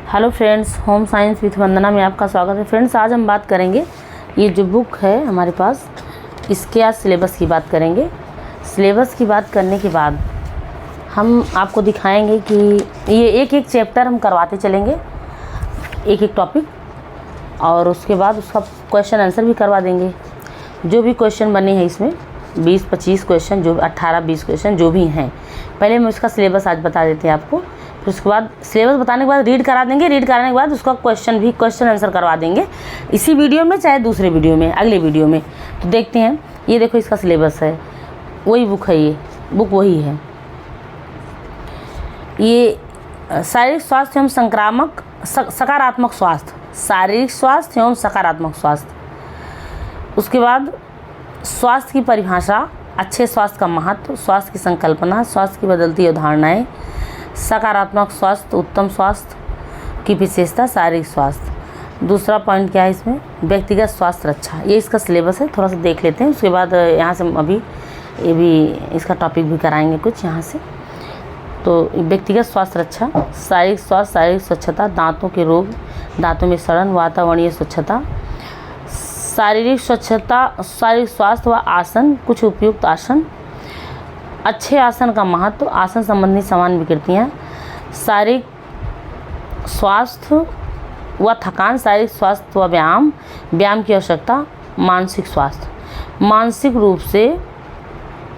Hello friends, home science with Vandana में आपका स्वागत है। फ्रेंड्स, आज हम बात करेंगे, ये जो बुक है हमारे पास, इसके आज सिलेबस की बात करेंगे। सिलेबस की बात करने के बाद हम आपको दिखाएंगे कि ये एक एक चैप्टर हम करवाते चलेंगे, एक एक टॉपिक, और उसके बाद उसका क्वेश्चन आंसर भी करवा देंगे। जो भी क्वेश्चन बने हैं इसमें 20-25 क्वेश्चन, जो 18-20 क्वेश्चन जो भी हैं, पहले हम उसका सिलेबस आज बता देते हैं आपको। फिर उसके बाद सिलेबस बताने के बाद रीड करा देंगे, रीड कराने के बाद उसका क्वेश्चन आंसर करवा देंगे, इसी वीडियो में चाहे दूसरे वीडियो में, अगले वीडियो में। तो देखते हैं, ये देखो इसका सिलेबस है, वही बुक है, ये बुक वही है। ये शारीरिक स्वास्थ्य एवं सकारात्मक स्वास्थ्य, शारीरिक स्वास्थ्य एवं सकारात्मक स्वास्थ्य। उसके बाद स्वास्थ्य की परिभाषा, अच्छे स्वास्थ्य का महत्व, स्वास्थ्य की संकल्पना, स्वास्थ्य की बदलती अवधारणाएं, सकारात्मक स्वास्थ्य, उत्तम स्वास्थ्य की विशेषता, शारीरिक स्वास्थ्य। दूसरा पॉइंट क्या है इसमें, व्यक्तिगत स्वास्थ्य रक्षा। ये इसका सिलेबस है, थोड़ा सा देख लेते हैं। उसके बाद यहाँ से हम अभी ये भी इसका टॉपिक भी कराएंगे कुछ यहाँ से। तो व्यक्तिगत स्वास्थ्य रक्षा, शारीरिक स्वास्थ्य, शारीरिक स्वच्छता, दांतों के रोग, दांतों में सड़न, वातावरणीय स्वच्छता, शारीरिक स्वच्छता, शारीरिक स्वास्थ्य व आसन, कुछ उपयुक्त आसन, अच्छे आसन का महत्व, आसन संबंधी सामान्य विकृतियाँ, शारीरिक स्वास्थ्य व थकान, शारीरिक स्वास्थ्य व व्यायाम, व्यायाम की आवश्यकता, मानसिक स्वास्थ्य, मानसिक रूप से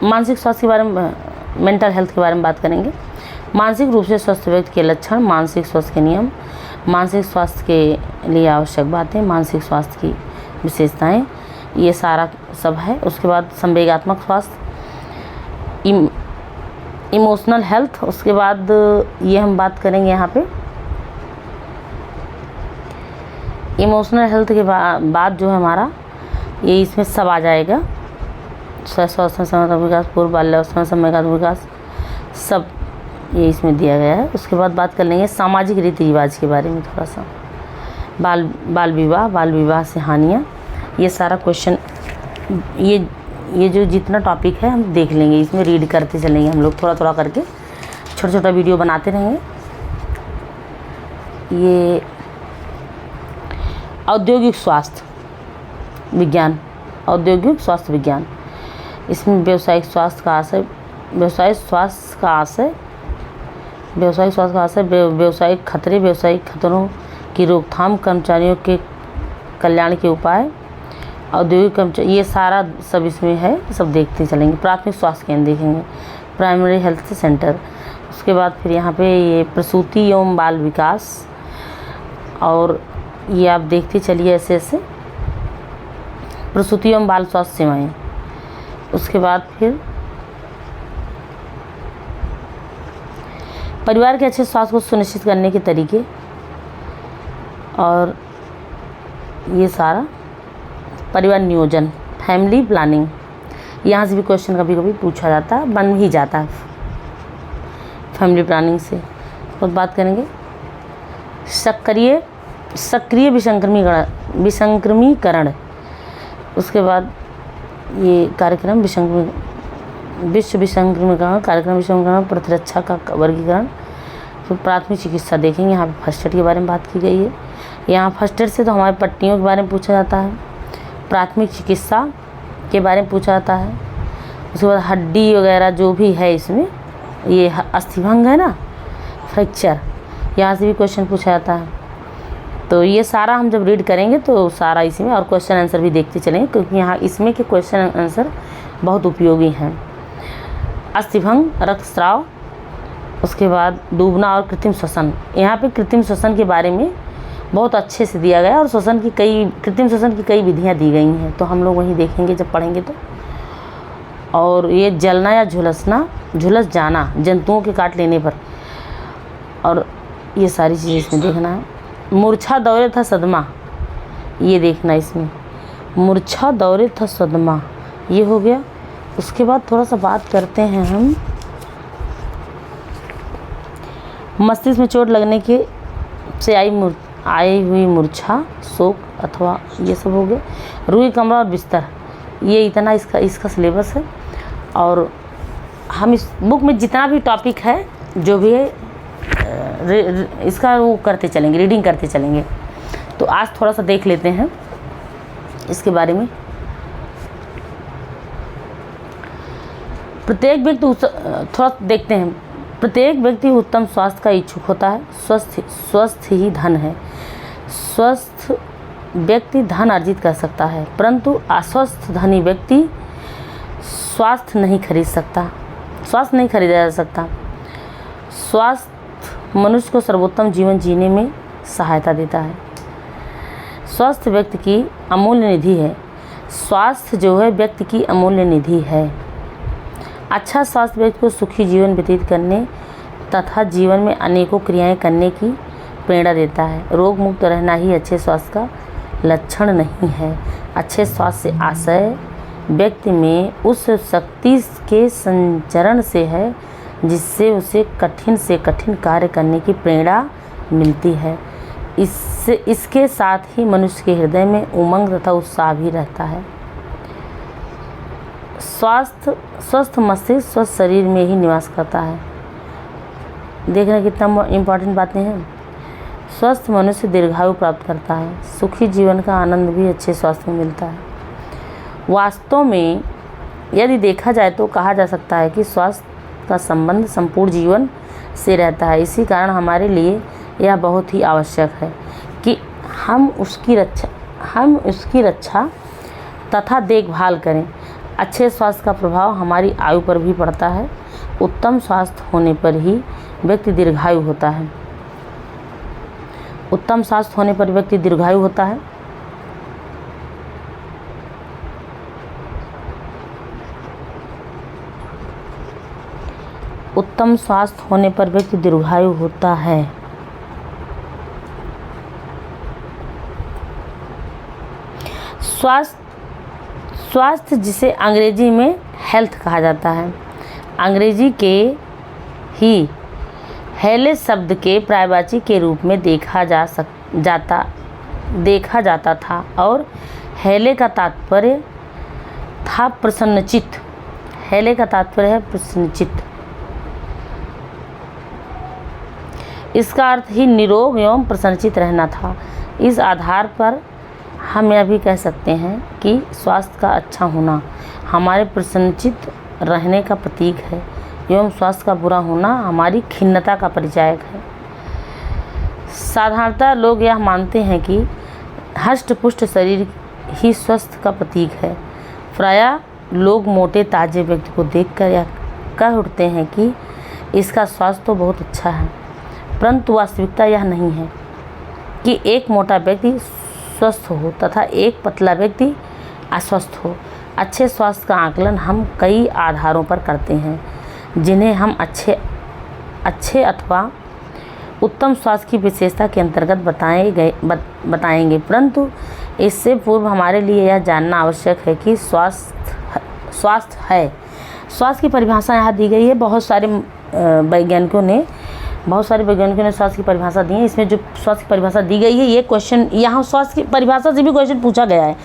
मानसिक स्वास्थ्य के बारे में, मेंटल हेल्थ के बारे में बात करेंगे। मानसिक रूप से स्वस्थ व्यक्ति के लक्षण, मानसिक स्वास्थ्य के नियम, मानसिक स्वास्थ्य के लिए आवश्यक बातें, मानसिक स्वास्थ्य की विशेषताएं, ये सारा सब है। उसके बाद संवेगात्मक स्वास्थ्य, इमोशनल हेल्थ। उसके बाद ये हम बात करेंगे यहाँ पे इमोशनल हेल्थ के बाद जो है हमारा, ये इसमें सब आ जाएगा, स्वास्थ्य संवेगात्मक विकास, पूर्व बाल्यावस्था संवेगात्मक विकास, सब ये इसमें दिया गया है। उसके बाद बात कर लेंगे सामाजिक रीति रिवाज के बारे में थोड़ा सा, बाल विवाह से हानियाँ, ये सारा क्वेश्चन, ये जो जितना टॉपिक है हम देख लेंगे, इसमें रीड करते चलेंगे हम लोग, थोड़ा थोड़ा करके छोटा छोटा वीडियो बनाते रहेंगे। ये औद्योगिक स्वास्थ्य विज्ञान, औद्योगिक स्वास्थ्य विज्ञान, इसमें व्यावसायिक स्वास्थ्य का आशय, व्यावसायिक स्वास्थ्य खतरे, व्यावसायिक खतरों की रोकथाम, कर्मचारियों के कल्याण के उपाय, औद्योगिक कर्मचारी, ये सारा सब इसमें है, सब देखते चलेंगे। प्राथमिक स्वास्थ्य केंद्र देखेंगे, प्राइमरी हेल्थ सेंटर। उसके बाद फिर यहाँ पे ये प्रसूति एवं बाल विकास, और ये आप देखते चलिए ऐसे ऐसे, प्रसूति एवं बाल स्वास्थ्य सेवाएं। उसके बाद फिर परिवार के अच्छे स्वास्थ्य को सुनिश्चित करने के तरीके, और ये सारा परिवार नियोजन, फैमिली प्लानिंग, यहाँ से भी क्वेश्चन कभी कभी पूछा जाता है, बन ही जाता है फैमिली प्लानिंग से। तो बात करेंगे सक्रिय विसंक्रमीकरण। उसके बाद ये कार्यक्रम विश्व विसंक्रमीकरण कार्यक्रम, विसंक्रमण प्रतिरक्षा का वर्गीकरण। फिर प्राथमिक चिकित्सा देखेंगे, यहाँ पे फर्स्ट एड के बारे में बात की गई है। यहाँ फर्स्ट एड से तो हमारे पट्टियों के बारे में पूछा जाता है, प्राथमिक चिकित्सा के बारे में पूछा जाता है। उसके बाद हड्डी वगैरह जो भी है इसमें, ये अस्थिभंग है ना, फ्रैक्चर, यहाँ से भी क्वेश्चन पूछा जाता है। तो ये सारा हम जब रीड करेंगे तो सारा इसमें, और क्वेश्चन आंसर भी देखते चलेंगे, क्योंकि यहाँ इसमें के क्वेश्चन आंसर बहुत उपयोगी हैं। अस्थिभंग, रक्तस्राव, उसके बाद डूबना और कृत्रिम श्वसन। यहाँ पे कृत्रिम श्वसन के बारे में बहुत अच्छे से दिया गया, और कृत्रिम श्वसन की कई विधियाँ दी गई हैं, तो हम लोग वहीं देखेंगे जब पढ़ेंगे तो। और ये जलना या झुलस जाना जंतुओं के काट लेने पर, और ये सारी चीज़ें इसमें देखना है। मूर्छा दौरे था सदमा, ये देखना इसमें, मूर्छा दौरे था सदमा, ये हो गया। उसके बाद थोड़ा सा बात करते हैं हम मस्तिष्क में चोट लगने के से आई हुई मूर्छा, शोक अथवा, ये सब हो गया। रूई, कमरा और बिस्तर, ये इतना इसका सिलेबस है। और हम इस बुक में जितना भी टॉपिक है, जो भी है, इसका वो करते चलेंगे, रीडिंग करते चलेंगे। तो आज थोड़ा सा देख लेते हैं इसके बारे में। प्रत्येक व्यक्ति थोड़ा देखते हैं। प्रत्येक व्यक्ति उत्तम स्वास्थ्य का इच्छुक होता है। स्वस्थ ही धन है। स्वस्थ व्यक्ति धन अर्जित कर सकता है, परंतु अस्वस्थ धनी व्यक्ति स्वास्थ्य नहीं खरीद सकता। स्वास्थ्य नहीं खरीदा जा सकता। स्वास्थ्य मनुष्य को सर्वोत्तम जीवन जीने में सहायता देता है। स्वस्थ व्यक्ति की अमूल्य निधि है। स्वास्थ्य जो है व्यक्ति की अमूल्य निधि है। अच्छा स्वास्थ्य व्यक्ति को सुखी जीवन व्यतीत करने तथा जीवन में अनेकों क्रियाएं करने की प्रेरणा देता है। रोग मुक्त रहना ही अच्छे स्वास्थ्य का लक्षण नहीं है। अच्छे स्वास्थ्य से आशय व्यक्ति में उस शक्ति के संचरण से है जिससे उसे कठिन से कठिन कार्य करने की प्रेरणा मिलती है। इसके साथ ही मनुष्य के हृदय में उमंग तथा उत्साह भी रहता है। स्वस्थ मस्तिष्क स्वस्थ शरीर में ही निवास करता है। देखना कितना इम्पोर्टेंट बातें हैं। स्वस्थ मनुष्य दीर्घायु प्राप्त करता है। सुखी जीवन का आनंद भी अच्छे स्वास्थ्य में मिलता है। वास्तव में यदि देखा जाए तो कहा जा सकता है कि स्वास्थ्य का संबंध संपूर्ण जीवन से रहता है। इसी कारण हमारे लिए यह बहुत ही आवश्यक है कि हम उसकी रक्षा तथा देखभाल करें। अच्छे स्वास्थ्य का प्रभाव हमारी आयु पर भी पड़ता है। उत्तम स्वास्थ्य होने पर ही व्यक्ति दीर्घायु होता है। उत्तम स्वास्थ्य होने पर व्यक्ति दीर्घायु होता है। उत्तम स्वास्थ्य होने पर व्यक्ति दीर्घायु होता है। स्वास्थ्य जिसे अंग्रेजी में हेल्थ कहा जाता है, अंग्रेजी के ही हेल्थ शब्द के पर्यायवाची के रूप में देखा जाता था और हेले का तात्पर्य था प्रसन्नचित्त। हेले का तात्पर्य है प्रसन्नचित्त। इसका अर्थ ही निरोग एवं प्रसन्नचित्त रहना था। इस आधार पर हम यह भी कह सकते हैं कि स्वास्थ्य का अच्छा होना हमारे प्रसन्नचित्त रहने का प्रतीक है एवं स्वास्थ्य का बुरा होना हमारी खिन्नता का परिचायक है। साधारणतः लोग यह मानते हैं कि हष्ट-पुष्ट शरीर ही स्वस्थ का प्रतीक है। प्रायः लोग मोटे ताजे व्यक्ति को देखकर यह कह उठते हैं कि इसका स्वास्थ्य तो बहुत अच्छा है, परंतु वास्तविकता यह नहीं है कि एक मोटा व्यक्ति स्वस्थ हो तथा एक पतला व्यक्ति अस्वस्थ हो। अच्छे स्वास्थ्य का आकलन हम कई आधारों पर करते हैं जिन्हें हम अच्छे अथवा उत्तम स्वास्थ्य की विशेषता के अंतर्गत बताएंगे, परंतु इससे पूर्व हमारे लिए यह जानना आवश्यक है कि स्वास्थ्य है। स्वास्थ्य की परिभाषा यहाँ दी गई है। बहुत सारे वैज्ञानिकों ने स्वास्थ्य की परिभाषा दी है। इसमें जो स्वास्थ्य की परिभाषा दी गई है, ये क्वेश्चन यहाँ स्वास्थ्य की परिभाषा से भी क्वेश्चन पूछा गया है।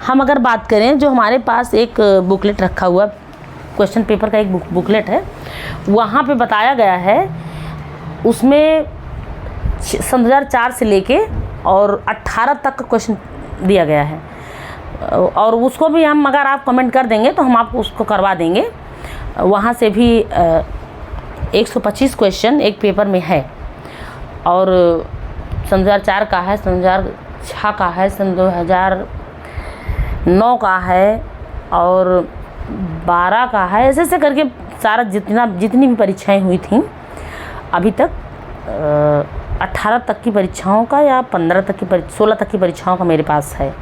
हम अगर बात करें, जो हमारे पास एक बुकलेट रखा हुआ, क्वेश्चन पेपर का एक बुकलेट है, वहाँ पे बताया गया है, उसमें 2004 से लेके और 18 तक का क्वेश्चन दिया गया है। और उसको भी हम, अगर आप कमेंट कर देंगे तो हम आपको उसको करवा देंगे। वहाँ से भी 125 क्वेश्चन एक पेपर में है। और सन 2004 का है, सन 2006 का है, सन 2009 का है और 12 का है। ऐसे ऐसे करके सारा जितनी भी परीक्षाएं हुई थी अभी तक, 18 तक की परीक्षाओं का या 15 तक की 16 तक की परीक्षाओं का मेरे पास है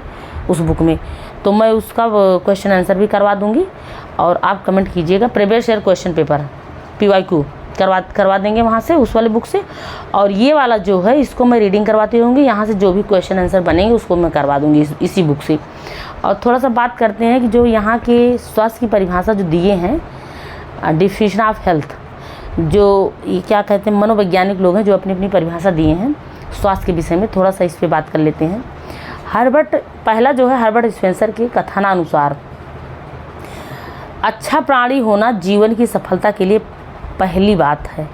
उस बुक में। तो मैं उसका क्वेश्चन आंसर भी करवा दूंगी और आप कमेंट कीजिएगा। Previous year question paper PYQ करवा देंगे वहाँ से, उस वाले बुक से। और ये वाला जो है, इसको मैं रीडिंग करवाती रहूँगी। यहाँ से जो भी क्वेश्चन आंसर बनेंगे उसको मैं करवा दूँगी इसी बुक से। और थोड़ा सा बात करते हैं कि जो यहाँ के स्वास्थ्य की परिभाषा जो दिए हैं, डिफिनेशन ऑफ हेल्थ, जो ये क्या कहते हैं, मनोवैज्ञानिक लोग हैं जो अपनी अपनी परिभाषा दिए हैं स्वास्थ्य के विषय में। थोड़ा सा इस पर बात कर लेते हैं। पहला जो है हर्बर्ट स्पेंसर के कथनानुसार, अच्छा प्राणी होना जीवन की सफलता के लिए पहली बात है।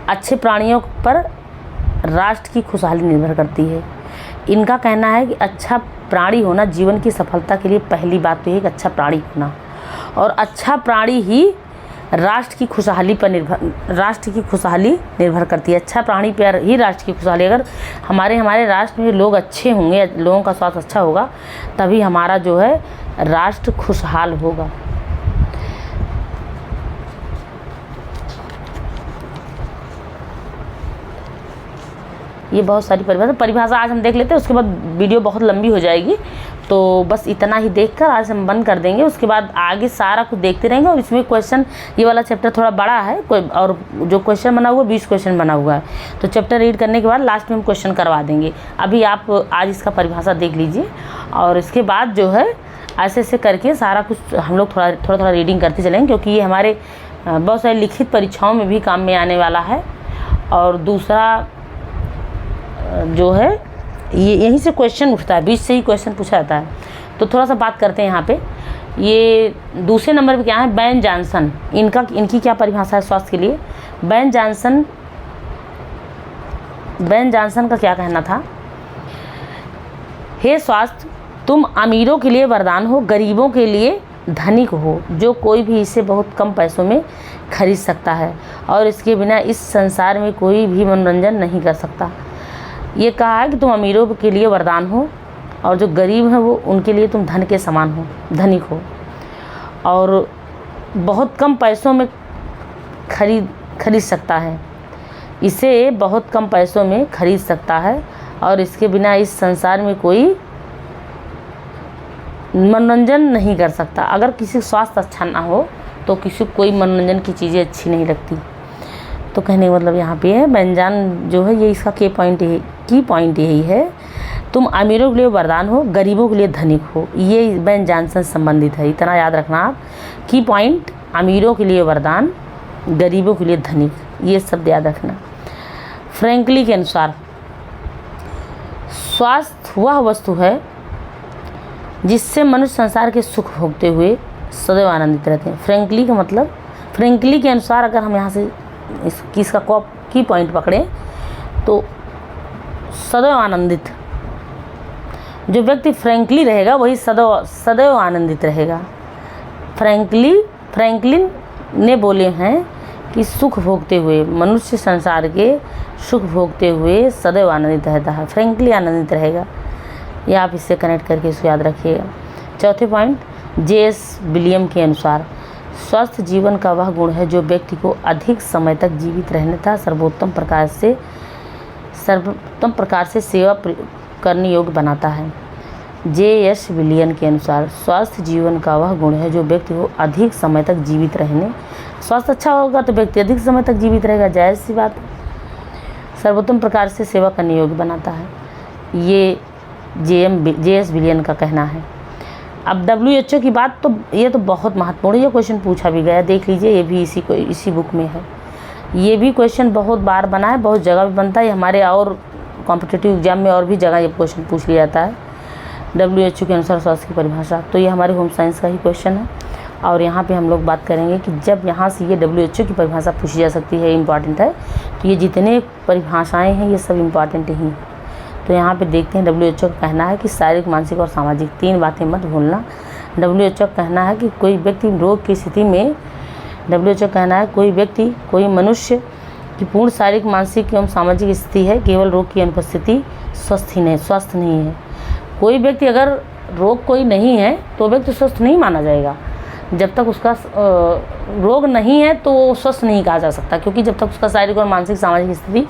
अच्छे प्राणियों पर राष्ट्र की खुशहाली निर्भर करती है। इनका कहना है कि अच्छा प्राणी होना जीवन की सफलता के लिए पहली बात तो है कि अच्छा प्राणी होना, और अच्छा प्राणी ही राष्ट्र की खुशहाली निर्भर करती है। अच्छा प्राणी पर ही राष्ट्र की खुशहाली, अगर हमारे राष्ट्र में लोग अच्छे होंगे, लोगों का स्वास्थ्य अच्छा होगा, तभी हमारा जो है राष्ट्र खुशहाल होगा। ये बहुत सारी परिभाषा आज हम देख लेते हैं, उसके बाद वीडियो बहुत लंबी हो जाएगी, तो बस इतना ही देखकर आज हम बंद कर देंगे। उसके बाद आगे सारा कुछ देखते रहेंगे। और इसमें क्वेश्चन, ये वाला चैप्टर थोड़ा बड़ा है, और जो क्वेश्चन बना हुआ 20 क्वेश्चन बना हुआ है, तो चैप्टर रीड करने के बाद लास्ट में हम क्वेश्चन करवा देंगे। अभी आप आज इसका परिभाषा देख लीजिए, और इसके बाद जो है ऐसे ऐसे करके सारा कुछ हम लोग थोड़ा रीडिंग करते चलेंगे, क्योंकि ये हमारे बहुत सारी लिखित परीक्षाओं में भी काम में आने वाला है। और दूसरा जो है ये यहीं से क्वेश्चन उठता है, बीच से ही क्वेश्चन पूछा जाता है। तो थोड़ा सा बात करते हैं यहाँ पे। ये दूसरे नंबर पे क्या है, बेन जॉनसन, इनकी क्या परिभाषा है स्वास्थ्य के लिए। बेन जॉनसन का क्या कहना था, हे स्वास्थ्य, तुम अमीरों के लिए वरदान हो, गरीबों के लिए धनिक हो, जो कोई भी इसे बहुत कम पैसों में खरीद सकता है और इसके बिना इस संसार में कोई भी मनोरंजन नहीं कर सकता। ये कहा है कि तुम अमीरों के लिए वरदान हो, और जो गरीब हैं वो उनके लिए तुम धन के समान हो, धनिक हो, और बहुत कम पैसों में खरीद सकता है, इसे बहुत कम पैसों में खरीद सकता है, और इसके बिना इस संसार में कोई मनोरंजन नहीं कर सकता। अगर किसी का स्वास्थ्य अच्छा ना हो तो किसी को कोई मनोरंजन की चीज़ें अच्छी नहीं लगती। तो कहने का मतलब यहाँ पे है, बेंजान जो है ये इसका की पॉइंट यही है, तुम अमीरों के लिए वरदान हो, गरीबों के लिए धनिक हो। ये बेन जॉनसन से संबंधित है, इतना याद रखना आप। की पॉइंट, अमीरों के लिए वरदान, गरीबों के लिए धनिक, ये शब्द याद रखना। फ्रैंकली के अनुसार स्वास्थ्य वह वस्तु है जिससे मनुष्य संसार के सुख भोगते हुए सदैव आनंदित रहते हैं। फ्रैंकली का मतलब, फ्रैंकली के अनुसार अगर हम यहाँ से इसका की पॉइंट पकड़ें तो सदैव आनंदित, जो व्यक्ति फ्रैंकली रहेगा वही सदैव आनंदित रहेगा। फ्रैंकलिन ने बोले हैं कि सुख भोगते हुए, मनुष्य संसार के सुख भोगते हुए सदैव आनंदित रहता है, फ्रैंकली आनंदित रहेगा। ये आप इससे कनेक्ट करके इसको याद रखिएगा। चौथे पॉइंट, जे.एस. विलियम के अनुसार स्वस्थ जीवन का वह गुण है जो व्यक्ति को अधिक समय तक जीवित रहने तथा सर्वोत्तम प्रकार से सेवा करने योग्य बनाता है। जे.एस. विलियम के अनुसार स्वस्थ जीवन का वह गुण है जो व्यक्ति को अधिक समय तक जीवित रहने, स्वास्थ्य अच्छा होगा तो व्यक्ति अधिक समय तक जीवित रहेगा, जायज़ सी बात, सर्वोत्तम प्रकार से सेवा करने योग्य बनाता है। ये जे.एस. विलियम का कहना है। अब WHO की बात, तो ये तो बहुत महत्वपूर्ण है, ये क्वेश्चन पूछा भी गया, देख लीजिए, ये भी इसी बुक में है। ये भी क्वेश्चन बहुत बार बना है, बहुत जगह भी बनता है, हमारे और कॉम्पिटिटिव एग्जाम में और भी जगह ये क्वेश्चन पूछ लिया जाता है। WHO के अनुसार स्वास्थ्य की परिभाषा, तो ये हमारे होम साइंस का ही क्वेश्चन है। और यहाँ पे हम लोग बात करेंगे कि जब यहाँ से ये WHO की परिभाषा पूछी जा सकती है, इम्पॉर्टेंट है, तो ये जितने परिभाषाएँ हैं ये सब इम्पॉर्टेंट ही हैं। तो यहाँ पे देखते हैं, WHO का कहना है कि शारीरिक, मानसिक और सामाजिक, 3 बातें मत भूलना। WHO का कहना है कि कोई व्यक्ति रोग की स्थिति में, WHO का कहना है कोई मनुष्य की पूर्ण शारीरिक, मानसिक एवं सामाजिक स्थिति है, केवल रोग की अनुपस्थिति स्वस्थ नहीं है। कोई व्यक्ति अगर रोग कोई नहीं है तो व्यक्ति स्वस्थ नहीं माना जाएगा। जब तक उसका रोग नहीं है तो वो स्वस्थ नहीं कहा जा सकता, क्योंकि जब तक उसका शारीरिक और मानसिक, सामाजिक स्थिति,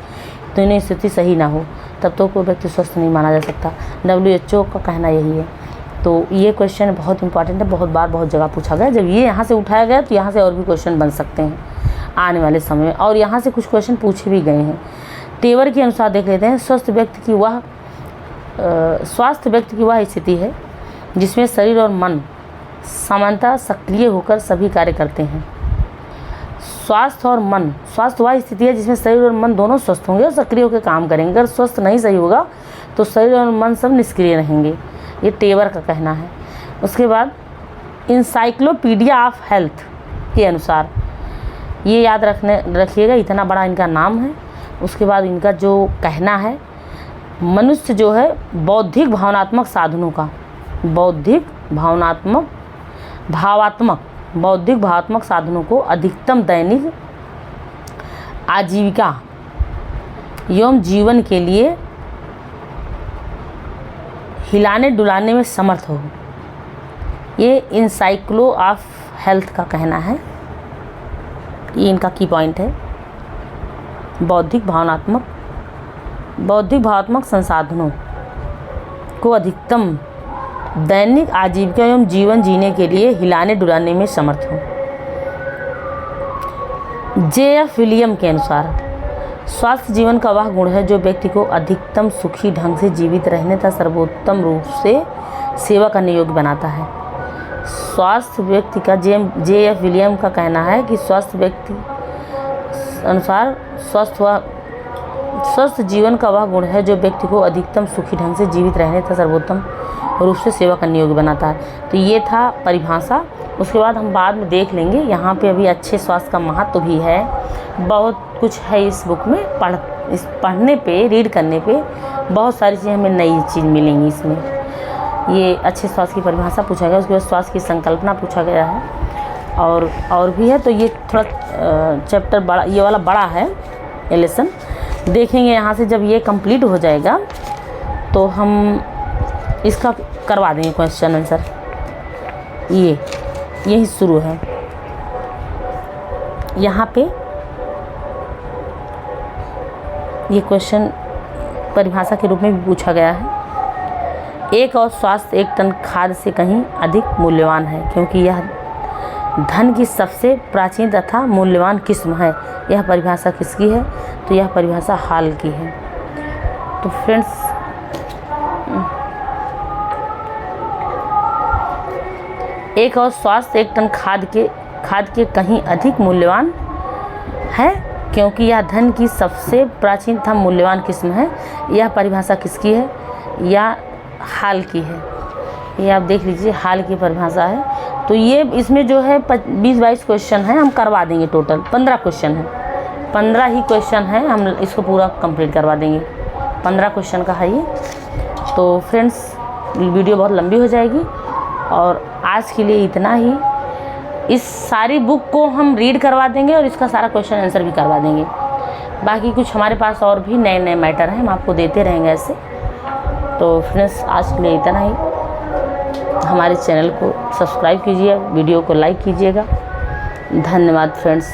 दोनों स्थिति सही ना हो तब तो कोई व्यक्ति स्वस्थ नहीं माना जा सकता। WHO का कहना यही है। तो ये क्वेश्चन बहुत इंपॉर्टेंट है, बहुत बार बहुत जगह पूछा गया। जब ये यहाँ से उठाया गया तो यहाँ से और भी क्वेश्चन बन सकते हैं आने वाले समय में, और यहाँ से कुछ क्वेश्चन पूछे भी गए हैं। टेवर के अनुसार देख लेते हैं, स्वास्थ्य व्यक्ति की वह स्थिति है जिसमें शरीर और मन समानता सक्रिय होकर सभी कार्य करते हैं। स्वास्थ्य वह स्थिति है जिसमें शरीर और मन दोनों स्वस्थ होंगे और सक्रिय होकर काम करेंगे। अगर स्वस्थ नहीं सही होगा तो शरीर और मन सब निष्क्रिय रहेंगे, ये टेवर का कहना है। उसके बाद इंसाइक्लोपीडिया ऑफ हेल्थ के अनुसार, ये याद रखिएगा, इतना बड़ा इनका नाम है। उसके बाद इनका जो कहना है, मनुष्य जो है बौद्धिक भावनात्मक साधनों का, बौद्धिक भावात्मक साधनों को अधिकतम दैनिक आजीविका एवं जीवन के लिए हिलाने डुलाने में समर्थ हो। ये इनसाइक्लो ऑफ हेल्थ का कहना है, ये इनका की पॉइंट है। बौद्धिक भावनात्मक संसाधनों को अधिकतम दैनिक आजीविका एवं जीवन जीने के लिए हिलाने डुलाने में समर्थ हो। J.F. विलियम के अनुसार स्वास्थ्य जीवन का वह गुण है जो व्यक्ति को अधिकतम सुखी ढंग से जीवित रहने तथा सर्वोत्तम रूप से सेवा करने योग्य बनाता है। स्वास्थ्य व्यक्ति का J.F. विलियम का कहना है कि स्वास्थ्य व्यक्ति अनुसार स्वस्थ जीवन का वह गुण है जो व्यक्ति को अधिकतम सुखी ढंग से जीवित रहने तथा सर्वोत्तम रूप से सेवा करने योग्य बनाता है। तो ये था परिभाषा। उसके बाद हम बाद में देख लेंगे। यहाँ पे अभी अच्छे स्वास्थ्य का महत्व भी है, बहुत कुछ है इस बुक में। पढ़ने पे, रीड करने पे बहुत सारी चीज़ें हमें नई चीज़ मिलेंगी इसमें। ये अच्छे स्वास्थ्य की परिभाषा पूछा गया, उसके बाद स्वास्थ्य की संकल्पना पूछा गया है, और भी है। तो ये थोड़ा चैप्टर बड़ा, ये वाला बड़ा है, ये लेसन देखेंगे यहाँ से। जब ये कंप्लीट हो जाएगा तो हम इसका करवा देंगे क्वेश्चन आंसर। यही शुरू है। यहाँ पे ये क्वेश्चन परिभाषा के रूप में भी पूछा गया है। एक और स्वास्थ्य 1 टन खाद्य से कहीं अधिक मूल्यवान है क्योंकि यह धन की सबसे प्राचीन तथा मूल्यवान किस्म है। यह परिभाषा किसकी है? तो यह परिभाषा हाल की है। तो फ्रेंड्स, एक और स्वास्थ्य 1 टन खाद्य के कहीं अधिक मूल्यवान है क्योंकि यह धन की सबसे प्राचीन तथा मूल्यवान किस्म है। यह परिभाषा किसकी है? या हाल की है। ये आप देख लीजिए, हाल की परिभाषा है। तो ये इसमें जो है 20-22 क्वेश्चन है, हम करवा देंगे। टोटल 15 क्वेश्चन है, 15 ही क्वेश्चन है, हम इसको पूरा कंप्लीट करवा देंगे। 15 क्वेश्चन का है ये। तो फ्रेंड्स, वीडियो बहुत लंबी हो जाएगी और आज के लिए इतना ही। इस सारी बुक को हम रीड करवा देंगे और इसका सारा क्वेश्चन आंसर भी करवा देंगे। बाकी कुछ हमारे पास और भी नए नए मैटर हैं, हम आपको देते रहेंगे ऐसे। तो फ्रेंड्स, आज के लिए इतना ही। हमारे चैनल को सब्सक्राइब कीजिए, वीडियो को लाइक कीजिएगा। धन्यवाद फ्रेंड्स।